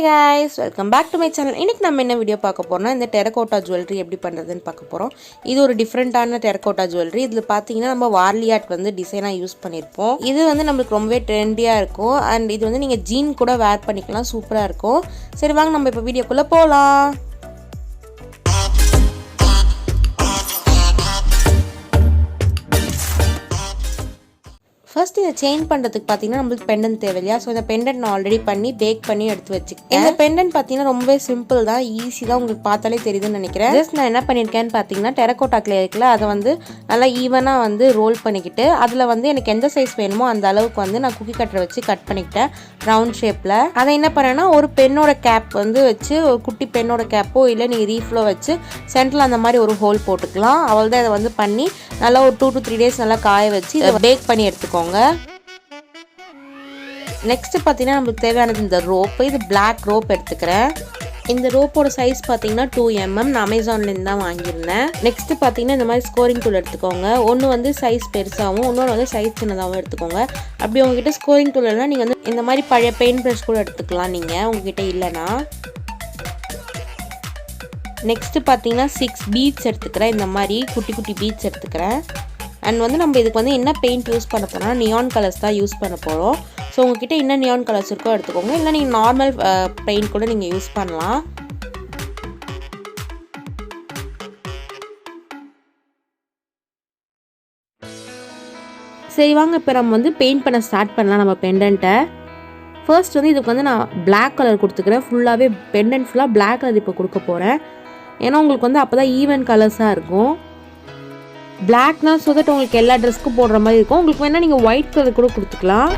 guys, welcome back to my channel. இன்னைக்கு நம்ம என்ன வீடியோ பார்க்க போறோம்னா இந்த டெரகோட்டா ஜுவல்லரி எப்படி பண்றதுன்னு பார்க்க போறோம். இது ஒரு டிஃபரண்டான டெரகோட்டா ஜுவல்லரி. இதுல பாத்தீங்கன்னா நம்ம வார்லி ஆர்ட் வந்து டிசைனா யூஸ் பண்ணிருப்போம். இது வந்து நமக்கு ரொம்பவே ட்ரெண்டியா இருக்கும் and இது வந்து நீங்க ஜீன் கூட வேர் பண்ணிக்கலாம், சூப்பரா இருக்கும். சரி வாங்க நம்ம இப்ப வீடியோக்குள்ள போலாம். ஃபர்ஸ்ட் இந்த செயின் பண்றதுக்கு பாத்தீங்கன்னா நமக்கு பெண்டன்ட் தேவையா. சோ இந்த பெண்டன்ட் நான் ஆல்ரெடி பண்ணி பேக் பண்ணி எடுத்து வச்சிருக்கேன். இந்த பெண்டன்ட் பாத்தீங்கன்னா ரொம்பவே சிம்பிள் தான், ஈஸி தான், உங்களுக்கு பார்த்தாலே தெரியுதுன்னு நினைக்கிறேன். ஜஸ்ட் நான் என்ன பண்ணிருக்கேன்னு பாத்தீங்கன்னா டெரகோட்டா கிளே இருக்குல்ல, அதை வந்து நல்லா ஈவனா வந்து ரோல் பண்ணிக்கிட்டு அதுல வந்து எனக்கு எந்த சைஸ் வேணுமோ அந்த அளவுக்கு வந்து நான் குக்கி கட்டரை வச்சு கட் பண்ணிக்கிட்டேன் ரவுண்ட் ஷேப்ல. அதை என்ன பண்ணேன்னா ஒரு பெண்ணோட கேப் வந்து வச்சு, ஒரு குட்டி பெண்ணோட கேப்போ இல்லை நீங்க ரீஃப்லோ வச்சு சென்டர்ல அந்த மாதிரி ஒரு ஹோல் போட்டுக்கலாம். அவ்வளவுதான். இதை வந்து பண்ணி நல்லா ஒரு 2 to 3 days நல்லா காய வச்சு இதை பேக் பண்ணி எடுத்துக்கோங்க. நெக்ஸ்ட் பார்த்தீங்கன்னா நமக்கு தேவையானது இந்த ரோப்பு. இது பிளாக் ரோப் எடுத்துக்கிறேன். இந்த ரோப்போட சைஸ் பார்த்தீங்கன்னா 2 mm. நான் அமேசான்லேருந்து தான் வாங்கியிருந்தேன். நெக்ஸ்ட் பார்த்தீங்கன்னா இந்த மாதிரி ஸ்கோரிங் டூல் எடுத்துக்கோங்க. ஒன்று வந்து சைஸ் பெருசாகவும் இன்னொன்று வந்து சைஸ் சின்னதாகவும் எடுத்துக்கோங்க. அப்படி உங்ககிட்ட ஸ்கோரிங் டூல் இல்லைன்னா நீங்கள் வந்து இந்த மாதிரி பழைய பெயிண்ட் ப்ரஷ் கூட எடுத்துக்கலாம் நீங்கள், உங்ககிட்ட இல்லைன்னா. நெக்ஸ்ட் பார்த்தீங்கன்னா 6 பீட்ஸ் எடுத்துக்கிறேன். இந்த மாதிரி குட்டி குட்டி பீட்ஸ் எடுத்துக்கிறேன். அண்ட் வந்து நம்ம இதுக்கு வந்து என்ன பெயிண்ட் யூஸ் பண்ண போறோம்னா நியான் கலர்ஸ் தான் யூஸ் பண்ண போகிறோம். ஸோ உங்ககிட்ட என்ன நியான் கலர்ஸ் இருக்கோ எடுத்துக்கோங்க, இல்லை நீங்கள் நார்மல் பெயிண்ட் கூட நீங்கள் யூஸ் பண்ணலாம். சரி வாங்க இப்போ நம்ம வந்து பெயிண்ட் பண்ண ஸ்டார்ட் பண்ணலாம் நம்ம பெண்டன்ட்டை. ஃபர்ஸ்ட் வந்து இதுக்கு வந்து நான் பிளாக் கலர் கொடுத்துக்கிறேன். ஃபுல்லாகவே பெண்டன்ட் ஃபுல்லாக பிளாக் கலர் இப்போ கொடுக்க போகிறேன். ஏன்னா உங்களுக்கு வந்து அப்போ தான் ஈவன் கலர்ஸாக இருக்கும். பிளாக்னா ஸோ தட் உங்களுக்கு எல்லா ட்ரெஸ்க்கும் போடுற மாதிரி இருக்கும். உங்களுக்கு வேணால் நீங்கள் ஒயிட் கலர் கூட கொடுத்துக்கலாம்.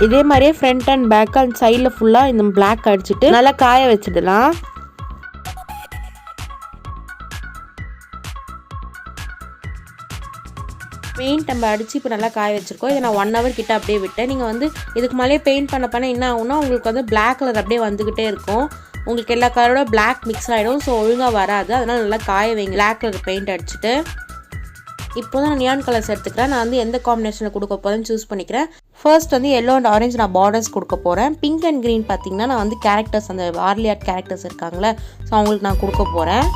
இதே மாதிரியே ஃப்ரண்ட் அண்ட் பேக் அண்ட் சைடில் ஃபுல்லாக இந்த பிளாக் அடிச்சுட்டு நல்லா காய வச்சிடலாம். பெயிண்ட் நம்ம அடித்து இப்போ நல்லா காய வச்சுருக்கோம். இதை நான் 1 hour கிட்ட அப்படியே விட்டேன். நீங்கள் வந்து இதுக்கு மேலே பெயிண்ட் பண்ண என்ன ஆகும்னா உங்களுக்கு வந்து பிளாக் கலர் அப்படியே வந்துக்கிட்டே இருக்கும். உங்களுக்கு எல்லா கலரோட பிளாக் மிக்ஸ் ஆகிடும். ஸோ ஒழுங்காக வராது. அதனால் நல்லா காய வைங்க பிளாக் கலர் பெயிண்ட் அடிச்சுட்டு. இப்போ தான் நான் நியான் கலர்ஸ் எடுத்துக்கிறேன். நான் வந்து எந்த காம்பினேஷனில் கொடுக்க போகிறேன்னு சூஸ் பண்ணிக்கிறேன். ஃபர்ஸ்ட் வந்து எல்லோ அண்ட் ஆரஞ்சு நான் பார்டர்ஸ் கொடுக்க போகிறேன். பிங்க் அண்ட் க்ரீன் பார்த்தீங்கன்னா நான் வந்து கேரக்டர்ஸ், அந்த வார்லி ஆர்ட் கேரக்டர்ஸ் இருக்காங்களே, ஸோ அவங்களுக்கு நான் கொடுக்க போகிறேன்.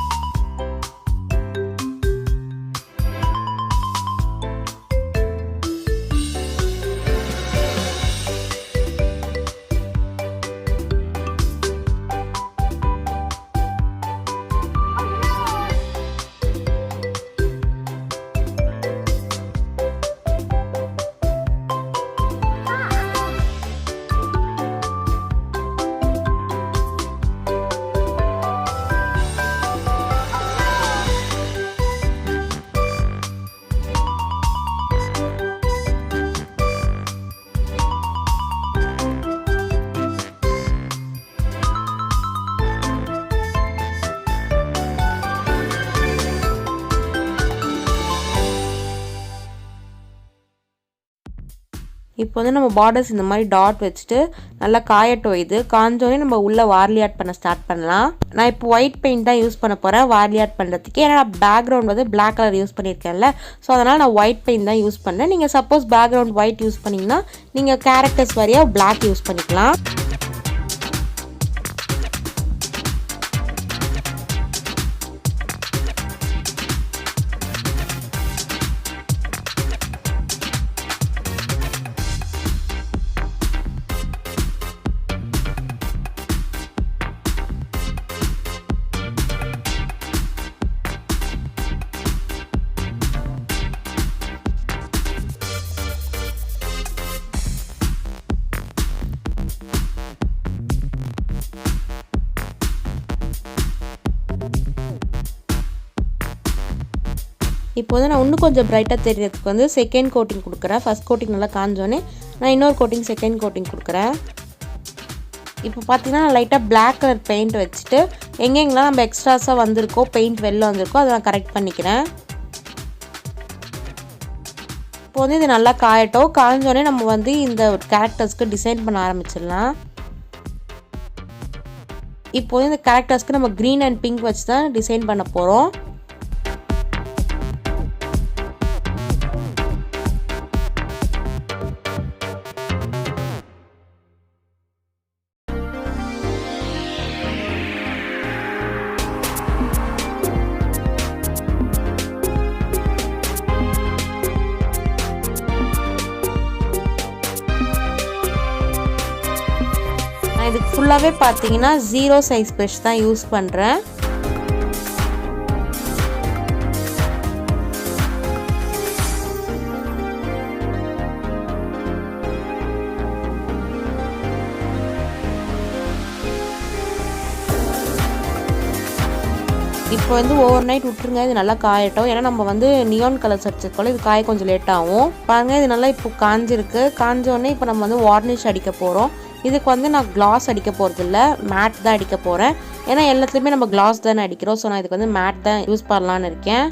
இப்போ வந்து நம்ம பார்டர்ஸ் இந்த மாதிரி டாட் வச்சுட்டு நல்லா காயட்டும். இது காஞ்சோடனே நம்ம உள்ள வார்லி ஆர்ட் பண்ண ஸ்டார்ட் பண்ணலாம். நான் இப்போ ஒயிட் பெயிண்ட் தான் யூஸ் பண்ண போகிறேன் வார்லி ஆர்ட் பண்ணுறதுக்கு. ஏன்னா நான் பேக்ரவுண்ட் வந்து பிளாக் கலர் யூஸ் பண்ணியிருக்கேன்ல, ஸோ அதனால் நான் ஒயிட் பெயிண்ட் தான் யூஸ் பண்ணேன். நீங்கள் சப்போஸ் பேக்ரவுண்ட் ஒயிட் யூஸ் பண்ணிங்கன்னா நீங்கள் கேரக்டர்ஸ் வரையாக பிளாக் யூஸ் பண்ணிக்கலாம். இப்போ வந்து நான் இன்னும் கொஞ்சம் பிரைட்டாக தெரியறதுக்கு வந்து செகண்ட் கோட்டிங் கொடுக்குறேன். ஃபர்ஸ்ட் கோட்டிங் நல்லா காஞ்சோடனே நான் இன்னொரு கோட்டிங் செகண்ட் கோட்டிங் கொடுக்குறேன். இப்போ பார்த்தீங்கன்னா நான் லைட்டாக பிளாக் கலர் பெயிண்ட் வச்சுட்டு எங்கெங்கெல்லாம் நம்ம எக்ஸ்ட்ராஸாக வந்திருக்கோ பெயிண்ட் வெளில வந்திருக்கோ அதை நான் கரெக்ட் பண்ணிக்கிறேன். இப்போ வந்து இது நல்லா காயட்டும். காய்ஞ்சோடனே நம்ம வந்து இந்த கேரக்டர்ஸ்க்கு டிசைன் பண்ண ஆரம்பிச்சிடலாம். இப்போ வந்து இந்த கேரக்டர்ஸ்க்கு நம்ம க்ரீன் அண்ட் பிங்க் வச்சு தான் டிசைன் பண்ண போகிறோம். இதுக்கு ஃபுல்லாகவே பார்த்தீங்கன்னா 0 சைஸ் ப்ரஷ் தான் யூஸ் பண்ணுறேன். இப்போ வந்து ஓவர் நைட் விட்டுருங்க. இது நல்லா காயட்டும். ஏன்னா நம்ம வந்து நியான் கலர்ஸ் அடிச்சிருக்கோம், இது காய கொஞ்சம் லேட் ஆகும். பாருங்க இது நல்லா இப்போ காஞ்சிருக்கு. காஞ்சோடனே இப்போ நம்ம வந்து வார்னிஷ் அடிக்க போகிறோம். இதுக்கு வந்து நான் கிளாஸ் அடிக்க போகிறது இல்லை, மேட் தான் அடிக்க போகிறேன். ஏன்னா எல்லாத்துலேயுமே நம்ம கிளாஸ் தானே அடிக்கிறோம். ஸோ நான் இதுக்கு வந்து மேட் தான் யூஸ் பண்ணலான்னு இருக்கேன்.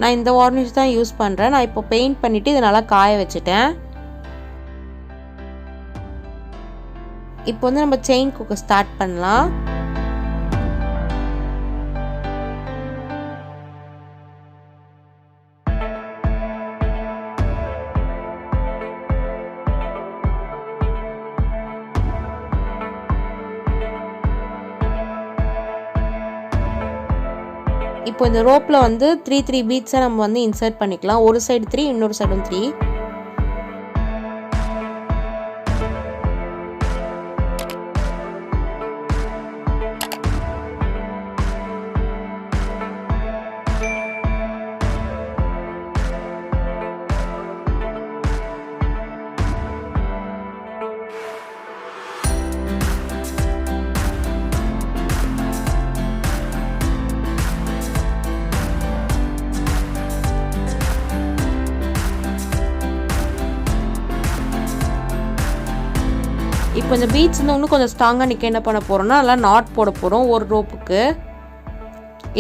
நான் இந்த வார்னிஷ் தான் யூஸ் பண்ணுறேன். நான் இப்போ பெயிண்ட் பண்ணிவிட்டு இதை நல்லா காய வச்சுட்டேன். இப்போ வந்து நம்ம செயின் குக்க ஸ்டார்ட் பண்ணலாம். இப்போ இந்த ரோப்பில் வந்து 3 பீட்ஸை நம்ம வந்து இன்சர்ட் பண்ணிக்கலாம். ஒரு சைடு 3, இன்னொரு சைடும் 3. இப்போ இந்த பீட்ஸ் வந்து இன்னும் கொஞ்சம் ஸ்ட்ராங்காக நிற்க என்ன பண்ண போகிறோம்னா நல்லா நாட் போட போகிறோம் ஒரு ரோப்புக்கு.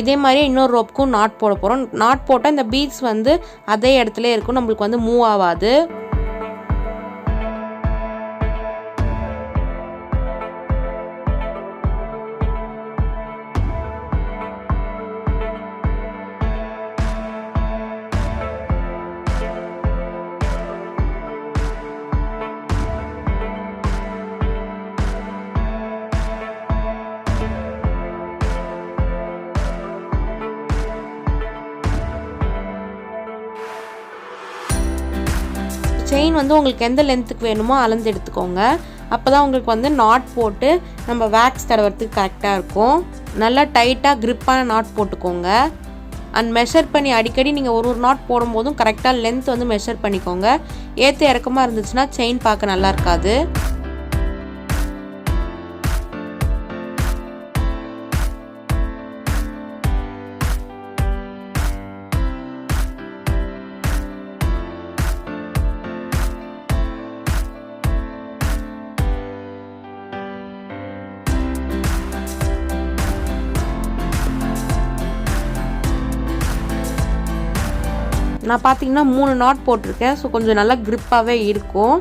இதே மாதிரி இன்னொரு ரோப்புக்கும் நாட் போட போகிறோம். நாட் போட்டால் இந்த பீட்ஸ் வந்து அதே இடத்துல இருக்கும், நம்மளுக்கு வந்து மூவ் ஆகாது. செயின் வந்து உங்களுக்கு எந்த லென்த்துக்கு வேணுமோ அளந்து எடுத்துக்கோங்க. அப்போ தான் உங்களுக்கு வந்து நாட் போட்டு நம்ம வேக்ஸ் தடவுறதுக்கு கரெக்டாக இருக்கும். நல்லா டைட்டாக க்ரிப்பான நாட் போட்டுக்கோங்க. அண்ட் மெஷர் பண்ணி அடிக்கடி நீங்கள் ஒரு நாட் போடும்போதும் கரெக்டாக லென்த் வந்து மெஷர் பண்ணிக்கோங்க. ஏற்ற இறக்கமாக இருந்துச்சுன்னா செயின் பார்க்க நல்லா இருக்காது. நான் பார்த்தீங்கன்னா 3 நாட் போட்டிருக்கேன். ஸோ கொஞ்சம் நல்லா க்ரிப்பாகவே இருக்கும்.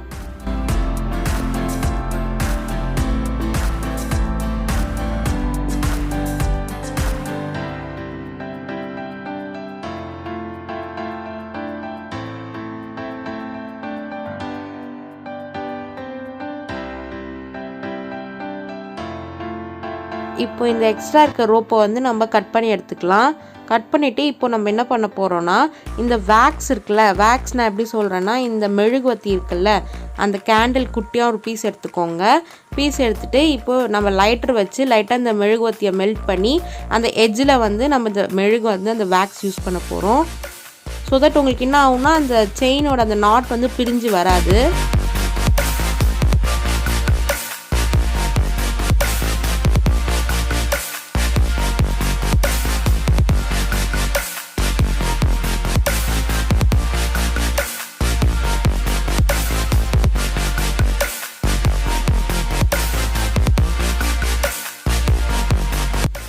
இப்போ இந்த எக்ஸ்ட்ரா இருக்க ரோப்பை வந்து நம்ம கட் பண்ணி எடுத்துக்கலாம். கட் பண்ணிவிட்டு இப்போ நம்ம என்ன பண்ண போகிறோன்னா இந்த வேக்ஸ் இருக்குல்ல, வேக்ஸ் நான் எப்படி சொல்கிறேன்னா இந்த மெழுகுவத்தி இருக்குல்ல, அந்த கேண்டில் குட்டியாக ஒரு பீஸ் எடுத்துக்கோங்க. பீஸ் எடுத்துகிட்டு இப்போது நம்ம லைட்டர் வச்சு லைட்டாக இந்த மெழுகுவத்தியை மெல்ட் பண்ணி அந்த எட்ஜில் வந்து நம்ம இந்த மெழுகு வந்து அந்த வேக்ஸ் யூஸ் பண்ண போகிறோம். ஸோ தட் உங்களுக்கு என்ன ஆகும்னா அந்த செயினோட அந்த நாட் வந்து பிரிஞ்சு வராது.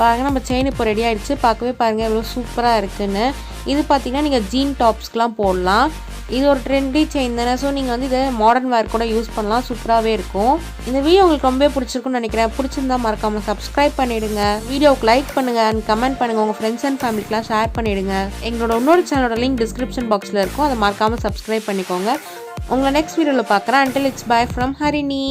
பாருங்கள் நம்ம செயின் இப்போ ரெடி ஆகிடுச்சு. பார்க்கவே பாருங்கள் எவ்வளோ சூப்பராக இருக்குன்னு. இது பார்த்தீங்கன்னா நீங்கள் ஜீன் டாப்ஸ்க்கெலாம் போடலாம். இது ஒரு ட்ரெண்டி செயின் தானே. ஸோ நீங்கள் வந்து இதை மாடர்ன் வேர் கூட யூஸ் பண்ணலாம். சூப்பராகவே இருக்கும். இந்த வீடியோ உங்களுக்கு ரொம்ப பிடிச்சிருக்குன்னு நினைக்கிறேன். பிடிச்சிருந்தா மறக்காமல் சப்ஸ்கிரைப் பண்ணிவிடுங்க. வீடியோவுக்கு லைக் பண்ணுங்கள் அண்ட் கமெண்ட் பண்ணுங்கள். உங்கள் ஃப்ரெண்ட்ஸ் அண்ட் ஃபேமிலிக்கெலாம் ஷேர் பண்ணிவிடுங்க. எங்களோட இன்னொரு சேனலோட லிங்க் டிஸ்கிரிப்ஷன் பாக்ஸில் இருக்கும். அதை மறக்காமல் சப்ஸ்கிரைப் பண்ணிக்கோங்க. உங்களை நெக்ஸ்ட் வீடியோவில் பார்க்குறேன். Until it's bye from Harini.